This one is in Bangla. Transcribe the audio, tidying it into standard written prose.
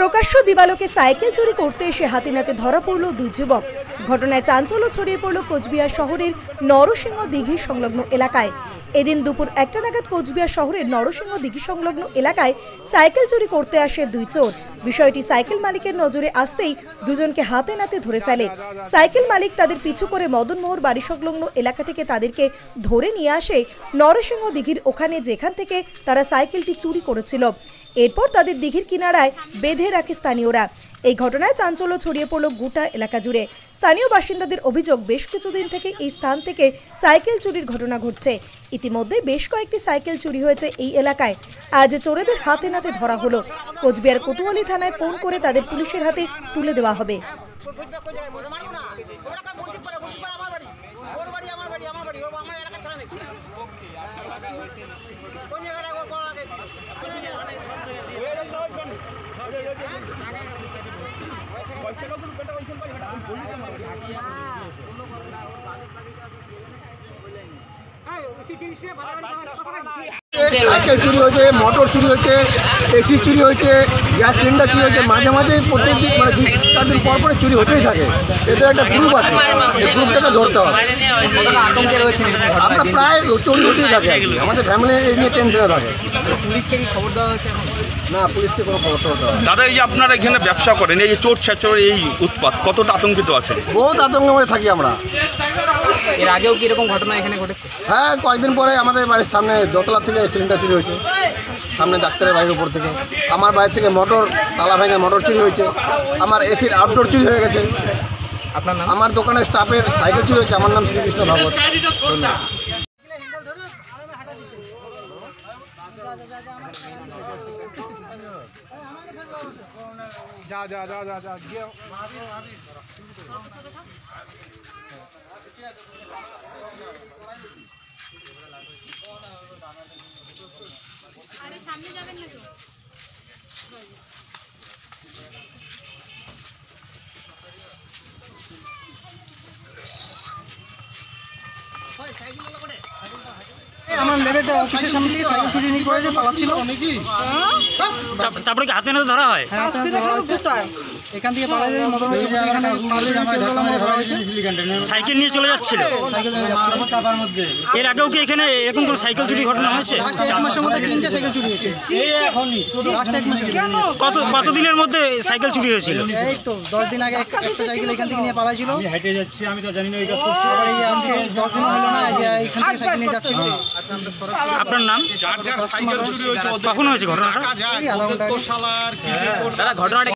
প্রকাশ্য দিবালোকে সাইকেল চুরি করতে এসে হাতে নাতে ধরা পড়ল দুই যুবক। ঘটনায় চাঞ্চল্য ছড়িয়ে পড়ল কোচবিহার শহরের নরসিংহ দিঘি সংলগ্ন এলাকায়। এদিন দুপুর 1টা নাগাদ কোচবিহার শহরের নরসিংহ দিঘি সংলগ্ন এলাকায় সাইকেল চুরি করতে আসে দুই চোর। বিষয়টি সাইকেল মালিকের নজরে আসতেই দুজনকে হাতে নাতে ধরে ফেলে। সাইকেল মালিক তাদের পিছু করে মদনমোহর বাড়ি সংলগ্ন এলাকা থেকে তাদেরকে ধরে নিয়ে আসে নরসিংহ দিঘির ওখানে, যেখান থেকে তারা সাইকেলটি চুরি করেছিল। এরপর তাদের দিঘির কিনারায় বেঁধে রাখে স্থানীয়রা। এই ঘটনায় চাঞ্চল্য ছড়িয়ে পড়ল গোটা এলাকা জুড়ে। স্থানীয় বাসিন্দাদের অভিযোগ, বেশ কিছুদিন থেকে এই স্থান থেকে সাইকেল চুরির ঘটনা ঘটছে। ইতিমধ্যে বেশ কয়েকটি সাইকেল চুরি হয়েছে এই এলাকায়। আজ চোরেদের হাতে নাতে ধরা হলো। কোচবিহার কোতোয়ালি থানায় ফোন করে তাদের পুলিশের হাতে তুলে দেওয়া হবে। সাইকেল চুরি হয়েছে, মোটর চুরি হয়েছে, এসি চুরি হয়েছে, গ্যাস সিলিন্ডার চুরি হয়েছে। মাঝে মাঝে প্রত্যেক দিন মানে 2-4 দিন পর পরে চুরি হতেই থাকে। এদের একটা গ্রুপ আছে, এই গ্রুপটাকে ধরতে হবে। আমরা প্রায় চুরি হতেই থাকে, আমাদের ফ্যামিলি এই নিয়ে টেনশনে থাকে। পুলিশকে কি খবর দেওয়া হয়েছে? না, পুলিশকে কোনো খবর দেওয়া হয় না। দাদা, এই যে আপনারা এখানে ব্যবসা করেন, এই যে চোর ছেচর এই উৎপাত, কতটা আতঙ্কিত আছে? বহুত আতঙ্কের মধ্যে থাকি আমরা। এর আগেও কি এরকম ঘটনা এখানে ঘটেছে? হ্যাঁ, কয়েকদিন পরে আমাদের বাড়ির সামনে দোতলা থেকে সিলিন্ডার চুরি হয়েছে, সামনে ডাক্তারের বাড়ির উপর থেকে। আমার বাড়ি থেকে মোটর তালা ভেঙে মোটর চুরি হয়েছে। আমার এসির আউটডোর চুরি হয়ে গেছে। আপনার নাম? আমার দোকানের স্টাফের সাইকেল চুরি হয়েছে। আমার নাম শ্রীকৃষ্ণ ভাগবত। আরে সামনে যাবেন না তো। আমার লেবেটা অফিসের সামনে থেকে সাইকেল চুরি নিয়ে করে পালাচ্ছিল। তারপরে কি হাতে নাতে ধরা হয়? হ্যাঁ, এখান থেকে পালা যায় সাইকেল নিয়ে চলে যাচ্ছিল। এর আগেও কি এখানে এরকম কোনো সাইকেল চুরি ঘটনা হয়েছে? এক মাসের মধ্যে 3টা সাইকেল চুরি হয়েছে। কতদিনের মধ্যে সাইকেল চুরি হয়েছিল? এই তো 10 দিন আগে একটা সাইকেল এখান থেকে নিয়ে পালাইছিল। হেঁটে যাচ্ছি, আমি তো জানি না এই কাজ করছি। আবার এই আজকে 10 দিন হলো না, এই যে এখান থেকে সাইকেল নিয়ে যাচ্ছিল। আপনার নাম? সাইকেল চুরি হয়েছে। কখন হয়েছে ঘটনাটা? এই আধা ঘন্টা আগে। ঘটনাটা